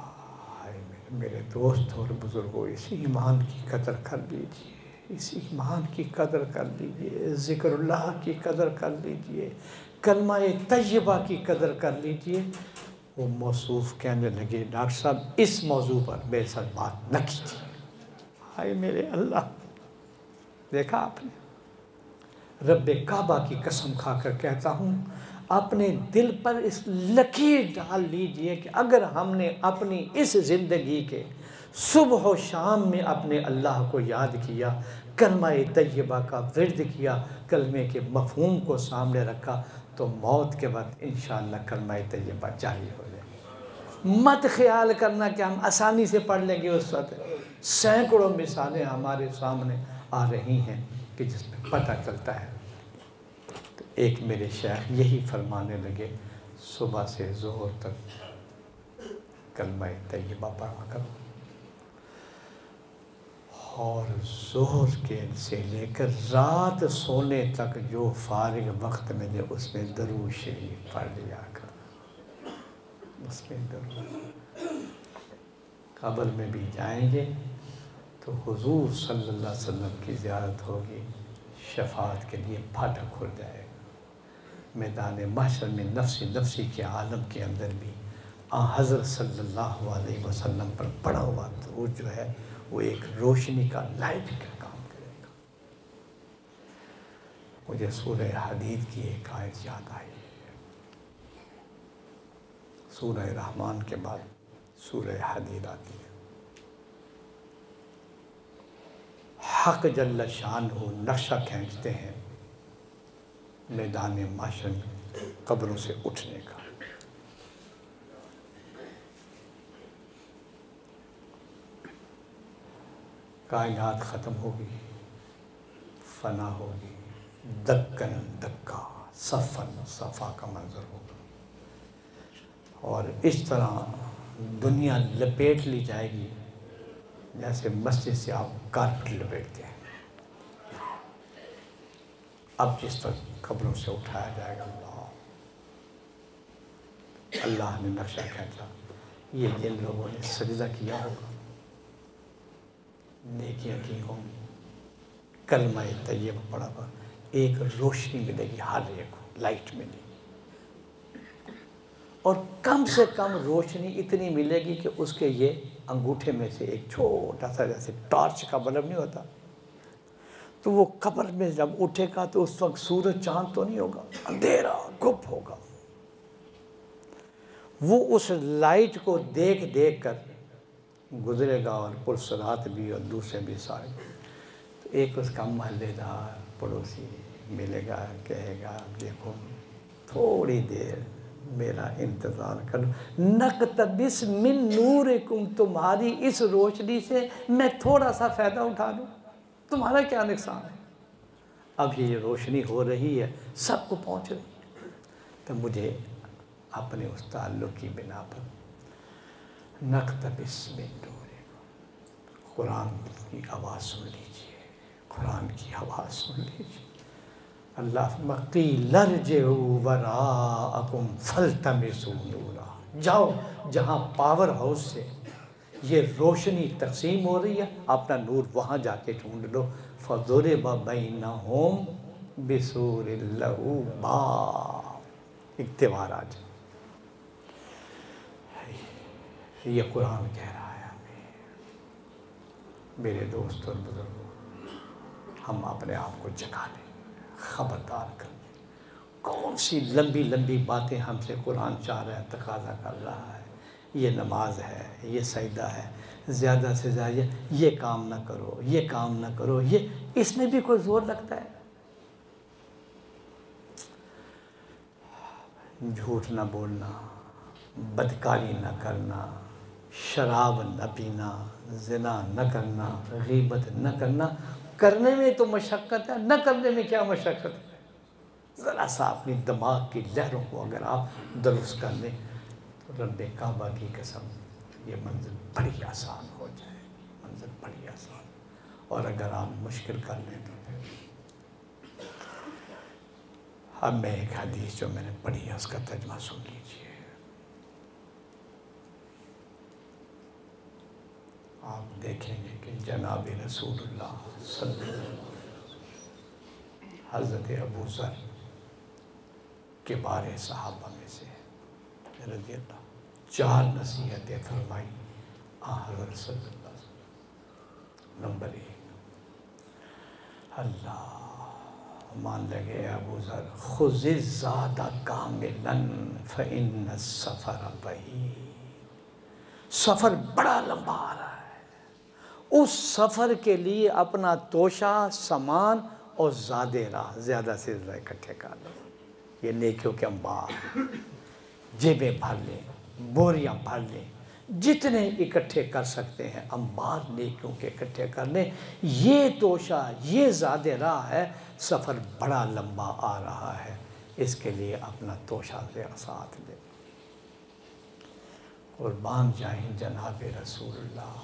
ہائے میرے دوست اور بزرگوں، اس ایمان کی قدر کر لیجئے، اس ایمان کی قدر کر لیجئے، ذکر اللہ کی قدر کر لیجئے، کلمہ طیبہ کی قدر کر لیجئے۔ وہ موصوف کہنے لگے ڈاکٹر صاحب اس موضوع پر میرے ساتھ بات نہ کیجیے۔ ہائے میرے اللہ، دیکھا آپ نے، رب کعبہ کی قسم کھا کر کہتا ہوں، اپنے دل پر اس لکیر ڈال لیجئے کہ اگر ہم نے اپنی اس زندگی کے صبح و شام میں اپنے اللہ کو یاد کیا، کلمہ طیبہ کا ورد کیا، کلمے کے مفہوم کو سامنے رکھا، تو موت کے وقت انشاءاللہ کلمہ طیبہ جاری ہو جائے۔ مت خیال کرنا کہ ہم آسانی سے پڑھ لیں گے، اس وقت سینکڑوں مثالیں ہمارے سامنے آ رہی ہیں کہ جس میں پتہ چلتا ہے۔ تو ایک میرے شیخ یہی فرمانے لگے، صبح سے ظہر تک کلمہ طیبہ پڑھا کرو، اور ظہر کے سے لے کر رات سونے تک جو فارغ وقت ملے اس میں درود شریف پڑھ لیا کرو، اس میں درود۔ قبر میں بھی جائیں گے تو حضور صلی اللہ علیہ وسلم کی زیارت ہوگی، شفاعت کے لیے پھاٹک کھل جائے گا۔ میدان محشر میں نفسی نفسی کے عالم کے اندر بھی حضرت صلی اللہ علیہ وسلم پر پڑا ہوا درود جو ہے وہ ایک روشنی کا لائٹ کا کام کرے گا۔ مجھے سورہ حدید کی ایک آیت یاد آئی، سورہ رحمان کے بعد سورہ حدید آتی ہے۔ حق جل شانہ نقشہ کھینچتے ہیں میدان محشر میں قبروں سے اٹھنے کا۔ کائنات ختم ہوگی، فنا ہوگی، دکن دکا، صفن صفا کا منظر ہوگا، اور اس طرح دنیا لپیٹ لی جائے گی جیسے مسجد سے آپ کارپٹ لپیٹتے ہیں۔ اب جس وقت قبروں سے اٹھایا جائے گا، اللہ نے نقشہ کھینچا، یہ جن لوگوں نے سجدہ کیا ہوگا، نیکیاں کی ہوں، کلمہ طیبہ پڑھا ہوا، ایک روشنی ملے گی، ہر ایک کو لائٹ ملے گی، اور کم سے کم روشنی اتنی ملے گی کہ اس کے یہ انگوٹھے میں سے ایک چھوٹا سا جیسے ٹارچ کا بلب نہیں ہوتا، تو وہ قبر میں جب اٹھے گا تو اس وقت سورج چاند تو نہیں ہوگا، اندھیرا گپ ہوگا، وہ اس لائٹ کو دیکھ دیکھ کر گزرے گا، اور پرسرات بھی اور دوسرے بھی سارے۔ تو ایک اس کا محلے دار پڑوسی ملے گا، کہے گا دیکھو تھوڑی دیر میرا انتظار کرو، نقتبس من نورکم، تمہاری اس روشنی سے میں تھوڑا سا فائدہ اٹھا لوں، تمہارا کیا نقصان ہے؟ اب یہ روشنی ہو رہی ہے، سب کو پہنچ رہی ہے، تو مجھے اپنے اس تعلق کی بنا پر نقتبس من نورکم، قرآن کی آواز سن لیجئے، قرآن کی آواز سن لیجئے۔ اللہ قیل ارجعوا وراءکم فالتمسوا نورا، جاؤ جہاں پاور ہاؤس سے یہ روشنی تقسیم ہو رہی ہے، اپنا نور وہاں جا کے ڈھونڈ لو۔ فضرب بینہم بسور لہ باب، اقتبار آ جائے، یہ قرآن کہہ رہا ہے ہمیں، میرے دوست اور بزرگوں، ہم اپنے آپ کو جگا لیں، خبردار کر لیں۔ کون سی لمبی لمبی باتیں ہم سے قرآن چاہ رہا ہے، تقاضا کر رہا ہے، یہ نماز ہے، یہ سجدہ ہے، زیادہ سے زیادہ یہ کام نہ کرو، یہ کام نہ کرو، یہ اس میں بھی کوئی زور لگتا ہے؟ جھوٹ نہ بولنا، بدکاری نہ کرنا، شراب نہ پینا، زنا نہ کرنا، غیبت نہ کرنا، کرنے میں تو مشقت ہے، نہ کرنے میں کیا مشقت ہے؟ ذرا سا اپنی دماغ کی لہروں کو اگر آپ درست کر لیں تو رب کعبہ کی قسم یہ منزل بڑی آسان ہو جائے، منزل بڑی آسان۔ اور اگر آپ مشکل کر لیں تو پھر اب میں ایک حدیث جو میں نے پڑھی ہے اس کا ترجمہ سن لیجیے۔ آپ دیکھیں گے کہ جناب رسول اللہ صلی اللہ علیہ وسلم حضرت ابو ذر کبار صحابہ میں سے رضی اللہ، 4 نصیحتیں فرمائی حضرت صلی اللہ علیہ وسلم۔ نمبر 1، اللہ مان لگے ابو ذر، خذ الزاد کاملا فإن السفر بعید، سفر بڑا لمبا آ رہا ہے، اس سفر کے لیے اپنا توشہ، سامان اور زاد راہ زیادہ سے زیادہ اکٹھے کر لیں۔ یہ نیکیوں کے انبار، جیبیں بھر لیں، بوریاں بھر لیں، جتنے اکٹھے کر سکتے ہیں انبار نیکیوں کے اکٹھے کر لیں۔ یہ توشہ، یہ زاد راہ ہے، سفر بڑا لمبا آ رہا ہے، اس کے لیے اپنا توشہ ساتھ لیں۔ قربان جائیں جناب رسول اللہ،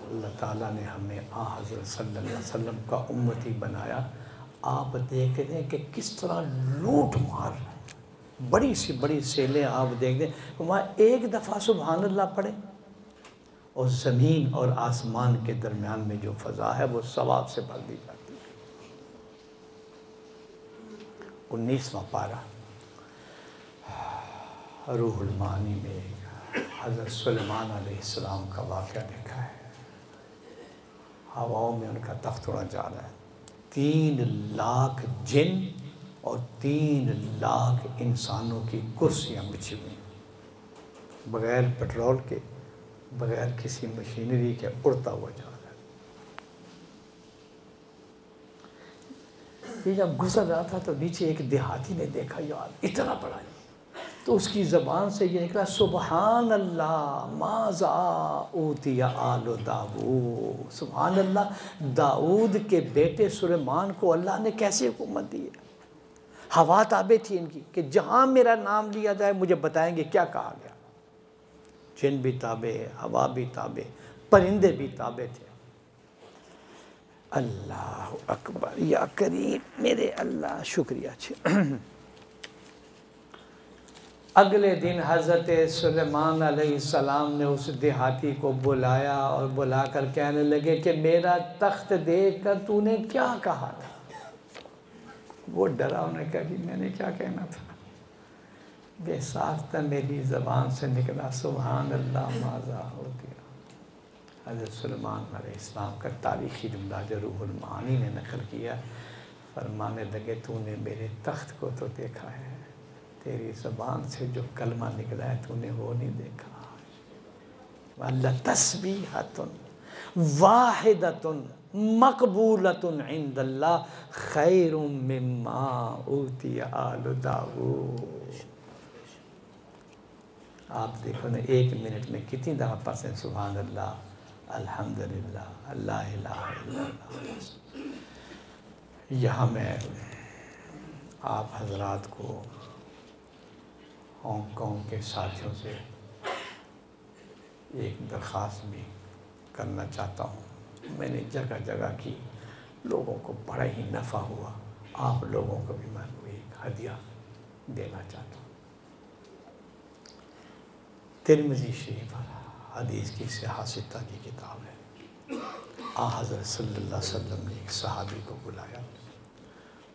اللہ تعالیٰ نے ہمیں حضرت صلی اللہ علیہ وسلم کا امتی بنایا۔ آپ دیکھ دیں کہ کس طرح لوٹ مار، بڑی سی بڑی سیلیں آپ دیکھ دیں، وہاں ایک دفعہ سبحان اللہ پڑھیں اور زمین اور آسمان کے درمیان میں جو فضا ہے وہ ثواب سے بھر دی جاتی ہے۔ 19واں پارہ روح المعانی میں حضرت سلیمان علیہ السلام کا واقعہ لکھا ہے۔ ہواؤں میں ان کا تخت اڑا جا رہا ہے، 3 لاکھ جن اور 3 لاکھ انسانوں کی کرسیاں بچھی ہوئی، بغیر پیٹرول کے، بغیر کسی مشینری کے اڑتا ہوا جا رہا ہے۔ یہ جب گزر رہا تھا تو نیچے ایک دیہاتی نے دیکھا، یار اتنا بڑا ہے، تو اس کی زبان سے یہ نکلا، سبحان اللہ ماذا اوتی آل داؤد، سبحان اللہ، داؤد کے بیٹے سلیمان کو اللہ نے کیسے حکومت دی ہے۔ ہوا تابع تھی ان کی کہ جہاں میرا نام لیا جائے مجھے بتائیں گے کیا کہا گیا۔ جن بھی تابع، ہوا بھی تابع، پرندے بھی تابع تھے۔ اللہ اکبر یا کریم میرے اللہ، شکریہ۔ اگلے دن حضرت سلیمان علیہ السلام نے اس دیہاتی کو بلایا اور بلا کر کہنے لگے کہ میرا تخت دیکھ کر تو نے کیا کہا تھا؟ وہ ڈرا، انہوں نے کہا کہ میں نے کیا کہنا تھا؟ بے ساختہ میری زبان سے نکلا سبحان اللہ ماذا ہوتی۔ حضرت سلیمان علیہ السلام کا تاریخی جملہ جو روح المعانی نے نقل کیا، فرمانے لگے تو نے میرے تخت کو تو دیکھا ہے، تیری زبان سے جو کلمہ نکلا ہے تو نے وہ نہیں دیکھا۔ لَتَسْبِیحَةٌ وَاحِدَةٌ مَقْبُولَةٌ عِنْدَ اللَّهِ خَيْرٌ مِّمَّا أُوتِیَ آلُ داؤد۔ آپ دیکھو نا 1 منٹ میں کتنی دفعہ پڑھتے سبحان اللہ، الحمدللہ، لا الہ الا اللہ۔ یہاں میں آپ حضرات کو ہانگ کانگ کے ساتھیوں سے ایک درخواست بھی کرنا چاہتا ہوں۔ میں نے جگہ جگہ کی، لوگوں کو بڑا ہی نفع ہوا، آپ لوگوں کو بھی میں ایک ہدیہ دینا چاہتا ہوں۔ ترمذی شریف حدیث کی صحاح ستہ کی کتاب ہے۔ حضرت صلی اللہ علیہ وسلم نے ایک صحابی کو بلایا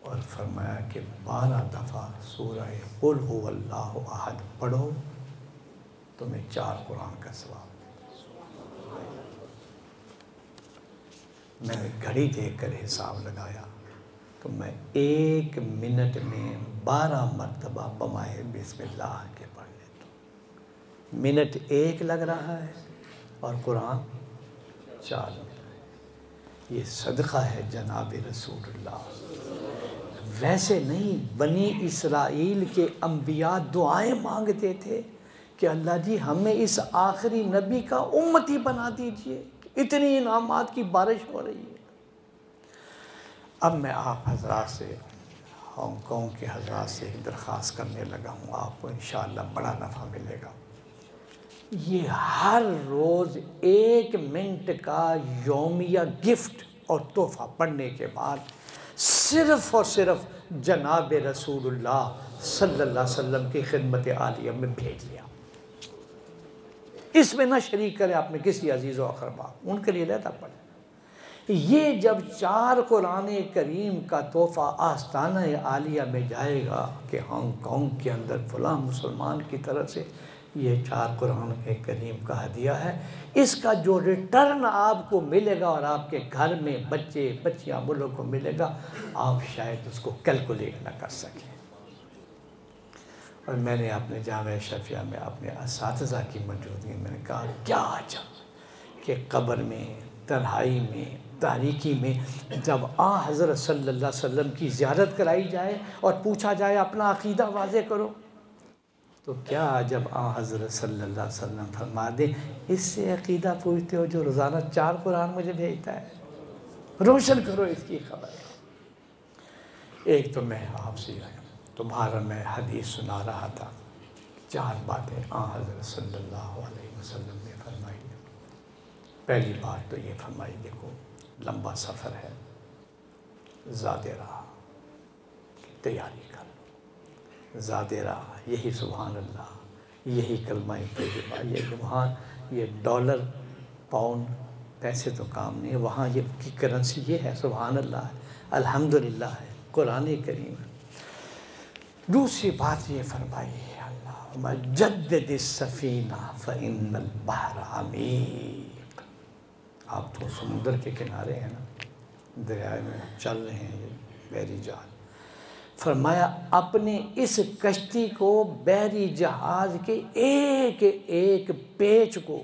اور فرمایا کہ 12 دفعہ سورہ قل هو اللہ احد پڑھو، تمہیں 4 قرآن کا ثواب۔ میں نے گھڑی دیکھ کر حساب لگایا تو میں 1 منٹ میں 12 مرتبہ بمائے بسم اللہ کے پڑھ لیتا ہوں۔ منٹ 1 لگ رہا ہے اور قرآن 4 منٹ۔ یہ صدقہ ہے جناب رسول اللہ۔ ویسے نہیں، بنی اسرائیل کے انبیاء دعائیں مانگتے تھے کہ اللہ جی ہمیں اس آخری نبی کا امتی بنا دیجئے، اتنی انعامات کی بارش ہو رہی ہے۔ اب میں آپ حضرات سے، ہانگ کانگ کے حضرات سے ایک درخواست کرنے لگا ہوں، آپ کو انشاءاللہ بڑا نفع ملے گا۔ یہ ہر روز 1 منٹ کا یومیہ گفٹ اور تحفہ پڑھنے کے بعد صرف اور صرف جناب رسول اللہ صلی اللہ علیہ وسلم کی خدمت عالیہ میں بھیج لیا۔ اس میں نہ شریک کریں اپنے کسی عزیز و اقربا، ان کے لیے لیتا پڑے۔ یہ جب 4 قرآن کریم کا تحفہ آستانہ عالیہ میں جائے گا کہ ہانگ کانگ کے اندر فلاں مسلمان کی طرف سے یہ 4 قرآن کریم کا ہدیہ ہے، اس کا جو ریٹرن آپ کو ملے گا اور آپ کے گھر میں بچے بچیاں ملک کو ملے گا، آپ شاید اس کو کیلکولیٹ نہ کر سکیں۔ اور میں نے اپنے جامعہ اشرفیہ میں اپنے اساتذہ کی موجودگی میں نے کہا کیا عجب کہ قبر میں، تنہائی میں، تاریکی میں جب حضرت صلی اللہ علیہ وسلم کی زیارت کرائی جائے اور پوچھا جائے اپنا عقیدہ واضح کرو، تو کیا جب حضرت صلی اللہ علیہ وسلم فرما دیں اس سے عقیدہ پوچھتے ہو جو روزانہ 4 قرآن مجھے بھیجتا ہے، روشن کرو اس کی خبر۔ ایک تو میں آپ سے تمہارا میں حدیث سنا رہا تھا، 4 باتیں حضرت صلی اللہ علیہ وسلم نے فرمائی۔ پہلی بات تو یہ فرمائی، دیکھو لمبا سفر ہے، زیادہ راہ کی تیاری کر، زیادہ راہ، یہی سبحان اللہ، یہی کلمہ طیبہ، یہ وہاں یہ ڈالر پاؤنڈ پیسے تو کام نہیں ہے، وہاں یہ کی کرنسی یہ ہے، سبحان اللہ ہے، الحمدللہ ہے، قرآن کریم ہے۔ دوسری بات یہ فرمائی ہے، اللہم جدد السفینہ فإن البحر عمیق۔ آپ تو سمندر کے کنارے ہیں نا، دریا میں چل رہے ہیں، بحری جہاز، فرمایا اپنے اس کشتی کو، بحری جہاز کے ایک ایک پیچ کو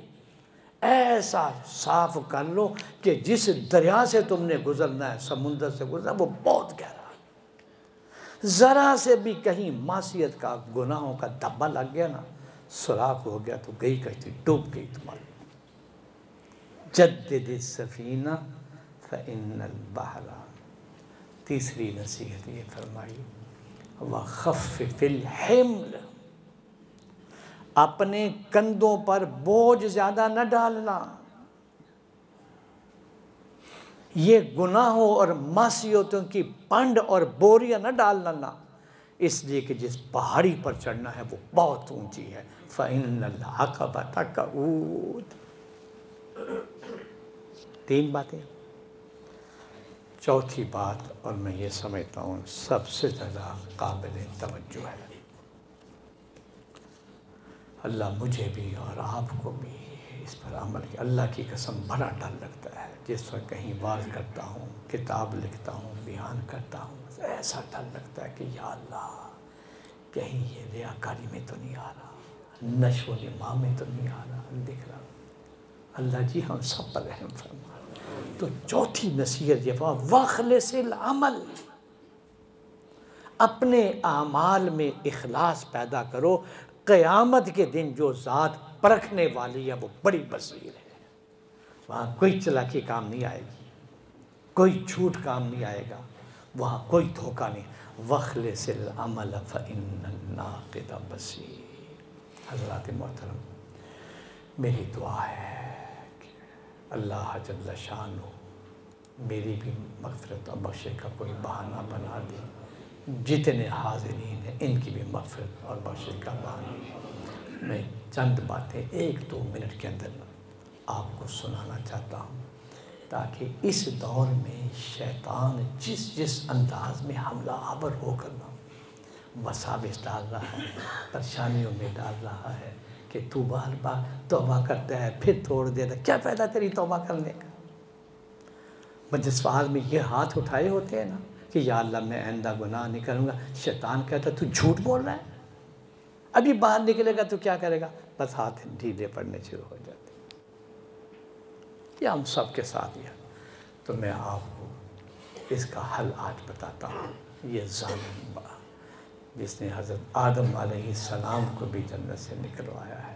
ایسا صاف کر لو کہ جس دریا سے تم نے گزرنا ہے، سمندر سے گزرنا، وہ بہت گہرا ہے، ذرا سے بھی کہیں معصیت کا، گناہوں کا دھبا لگ گیا نا، سراخ ہو گیا تو گئی کشتی، ڈوب گئی تمہاری۔ جدد السفینہ فإن البحر۔ تیسری نصیحت یہ فرمائی، وَخَفِّفِ الْحِمْلِ، اپنے کندھوں پر بوجھ زیادہ نہ ڈالنا، یہ گناہوں اور معصیتوں کی پنڈ اور بوریاں نہ ڈالنا، اس لیے کہ جس پہاڑی پر چڑھنا ہے وہ بہت اونچی ہے، فَإِنَّ الْعَقَبَةَ كَعُودٌ۔ 3 باتیں۔ چوتھی بات، اور میں یہ سمجھتا ہوں سب سے زیادہ قابل توجہ ہے، اللہ مجھے بھی اور آپ کو بھی اس پر عمل کیا۔ اللہ کی قسم بڑا ڈر لگتا ہے جس وقت کہیں واز کرتا ہوں، کتاب لکھتا ہوں، بیان کرتا ہوں، ایسا ڈر لگتا ہے کہ یا اللہ کہیں یہ ریاکاری میں تو نہیں آ رہا، نشو و نما میں تو نہیں آ رہا، دکھ رہا۔ اللہ جی ہم سب پر رحم فرما۔ تو چوتھی نصیحت یہ وَاخْلِصِ الْعَمَلِ، اپنے اعمال میں اخلاص پیدا کرو، قیامت کے دن جو ذات پرکھنے والی ہے وہ بڑی بصیر ہے، وہاں کوئی چلاکی کام نہیں آئے گی، کوئی جھوٹ کام نہیں آئے گا، وہاں کوئی دھوکہ نہیں۔ وَاخْلِصِ الْعَمَلَ فَإِنَّ النَّاقِدَ بَصِيرٌ۔ حضرات محترم، میری دعا ہے کہ اللہ جل شانہ میری بھی مغفرت اور بخشش کا کوئی بہانہ بنا دے، جتنے حاضرین ہیں ان کی بھی مغفرت اور بخشش کا بہانہ۔ میں چند باتیں 1-2 منٹ کے اندر آپ کو سنانا چاہتا ہوں تاکہ اس دور میں شیطان جس انداز میں حملہ آور ہو کرنا وساوس ڈال رہا ہے، پریشانیوں میں ڈال رہا ہے کہ تو بار بار توبہ کرتا ہے پھر توڑ دیتا ہے، کیا فائدہ تیری توبہ کرنے کا؟ مجلس وعظ میں یہ ہاتھ اٹھائے ہوتے ہیں نا کہ یا اللہ میں آئندہ گناہ نہیں کروں گا، شیطان کہتا تو جھوٹ بول رہا ہے، ابھی باہر نکلے گا تو کیا کرے گا، بس ہاتھ ڈھیلے پڑنے شروع ہو جاتے ہیں۔ یہ ہم سب کے ساتھ یہ، تو میں آپ کو اس کا حل آج بتاتا ہوں۔ یہ ظالم با جس نے حضرت آدم علیہ السلام کو بھی جنت سے نکلوایا ہے،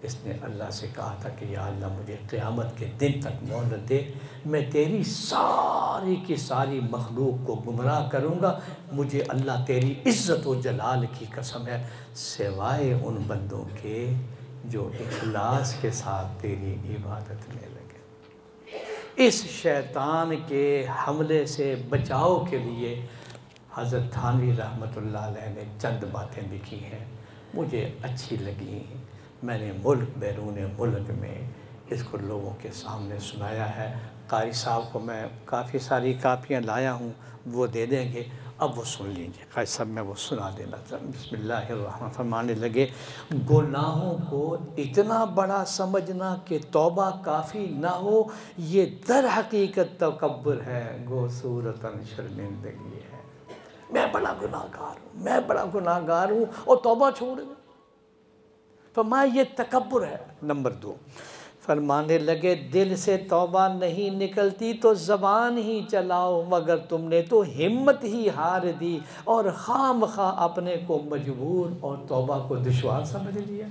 اس نے اللہ سے کہا تھا کہ یا اللہ مجھے قیامت کے دن تک مہلت دے، میں تیری ساری کی ساری مخلوق کو گمراہ کروں گا، مجھے اللہ تیری عزت و جلال کی قسم ہے سوائے ان بندوں کے جو اخلاص کے ساتھ تیری عبادت میں لگے۔ اس شیطان کے حملے سے بچاؤ کے لیے حضرت تھانوی رحمۃ اللہ علیہ نے چند باتیں لکھی ہیں، مجھے اچھی لگی، میں نے ملک بیرون ملک میں اس کو لوگوں کے سامنے سنایا ہے۔ قاری صاحب کو میں کافی ساری کاپیاں لایا ہوں، وہ دے دیں گے، اب وہ سن لیجیے۔ قاری صاحب میں وہ سنا دینا چاہتا ہوں۔ بسم اللہ الرحمن، فرمانے لگے گناہوں کو اتنا بڑا سمجھنا کہ توبہ کافی نہ ہو، یہ در حقیقت تکبر ہے، گو صورتاً شرمندگی ہے۔ میں بڑا گناہ گار ہوں، میں بڑا گناہ گار ہوں اور توبہ چھوڑ دوں، فرمایا یہ تکبر ہے۔ نمبر 2، فرمانے لگے دل سے توبہ نہیں نکلتی تو زبان ہی چلاؤ، مگر تم نے تو ہمت ہی ہار دی اور خام خواہ اپنے کو مجبور اور توبہ کو دشوار سمجھ لیا۔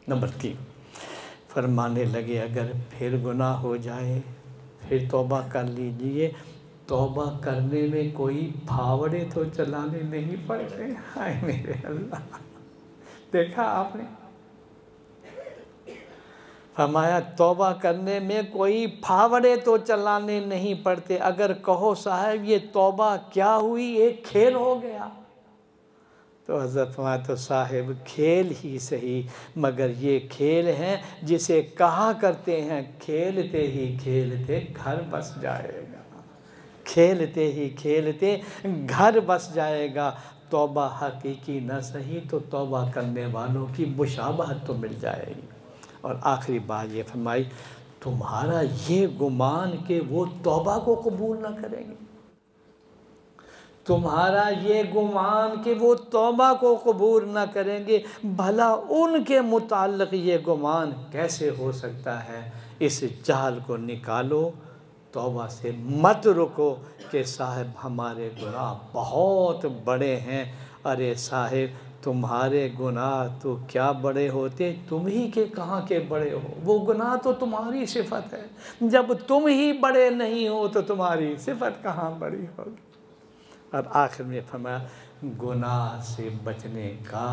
نمبر 3، فرمانے لگے اگر پھر گناہ ہو جائے پھر توبہ کر لیجئے، توبہ کرنے میں کوئی پھاوڑے تو چلانے نہیں پڑتے۔ ہائے میرے اللہ، دیکھا آپ نے، فرمایا توبہ کرنے میں کوئی پھاوڑے تو چلانے نہیں پڑتے، اگر کہو صاحب یہ توبہ کیا ہوئی، ایک کھیل ہو گیا، تو حضرت فرمایا تو صاحب کھیل ہی صحیح، مگر یہ کھیل ہیں جسے کہا کرتے ہیں کھیلتے ہی کھیلتے گھر بس جائے گا، کھیلتے ہی کھیلتے گھر بس جائے گا، توبہ حقیقی نہ صحیح تو توبہ کرنے والوں کی مشابہت تو مل جائے گی۔ اور آخری بات یہ فرمائی تمہارا یہ گمان کہ وہ توبہ کو قبول نہ کریں گے، تمہارا یہ گمان کہ وہ توبہ کو قبول نہ کریں گے، بھلا ان کے متعلق یہ گمان کیسے ہو سکتا ہے؟ اس جہل کو نکالو، توبہ سے مت رکو کہ صاحب ہمارے گناہ بہت بڑے ہیں۔ ارے صاحب تمہارے گناہ تو کیا بڑے ہوتے، تم ہی کے کہاں کے بڑے ہو، وہ گناہ تو تمہاری صفت ہے، جب تم ہی بڑے نہیں ہو تو تمہاری صفت کہاں بڑی ہوگی۔ اور آخر میں فرمایا گناہ سے بچنے کا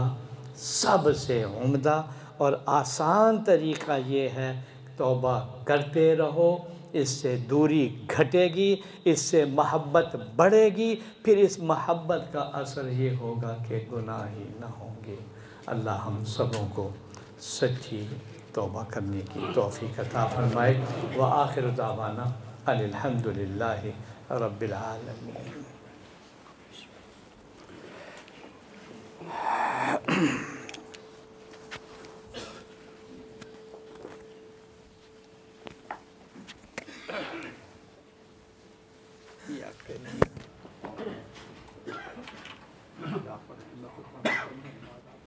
سب سے عمدہ اور آسان طریقہ یہ ہے توبہ کرتے رہو، اس سے دوری گھٹے گی، اس سے محبت بڑھے گی، پھر اس محبت کا اثر یہ ہوگا کہ گناہ ہی نہ ہوں گے۔ اللہ ہم سبوں کو سچی توبہ کرنے کی توفیق عطا فرمائے۔ وآخر دعوانا ان الحمدللہ رب العالمین۔